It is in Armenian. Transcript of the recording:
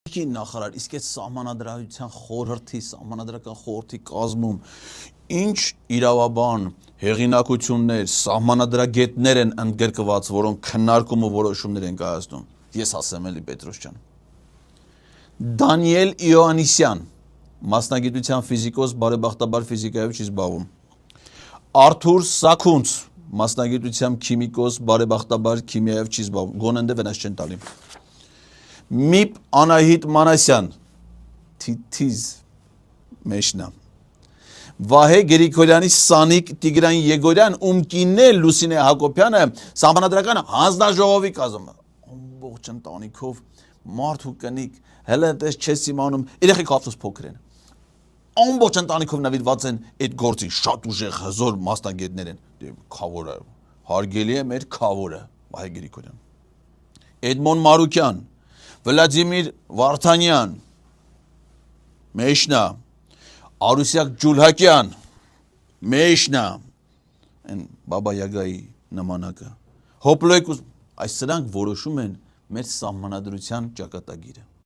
Նախարար, իսկ այդ սահմանադրական խորհրդի կազմում ինչ իրավաբան, հեղինակություններ, սահմանադրագետներ են ընդգրկված, որոնք քննարկում ու որոշումներ են կայացնում։ Ես ասեմ էլի Պետրոս ջան։ Դանիել Իոաննիսյան, մասնագիտության ֆիզիկոս, բարեբախտաբար ֆիզիկայով չի զբաղվում։ Արթուր Սաքունց, մասնագիտությամբ քիմիկոս, բարեբախտաբար քիմիայով չի զբաղվում, գոնե վնաս չեն տալի։ Միպ Անահիտ Մանասյան, թիթիզ մեշնա։ Վահե Գերիկորյանի Սանիկ Տիգրան Եգորյան, ում կինն է Լուսինե Հակոբյանը, սահմանադրական հանձնաժողովի կազմը։ Ամբողջ ընտանիքով մարդ ու կնիկ, հələ դες չես իմանում, երեխեք ավտոս փոքր են։ Ամբողջ ընտանիքով նվիրված են այդ գործին, շատ ուժեղ հզոր մասնագետներ են։ Քավորը, հարգելի է մեր քավորը, Վահե Գերիկորյան։ Էդմոն Մարուկյան, Վլադիմիր Վարդանյան, Մեշնա, Արուսյակ Ջուլհակյան, Մեշնա, Բաբա Յագայի նմանակը, Հոպլոյկուս, այս սրանք որոշում են մեր սահմանադրության ճակատագիրը։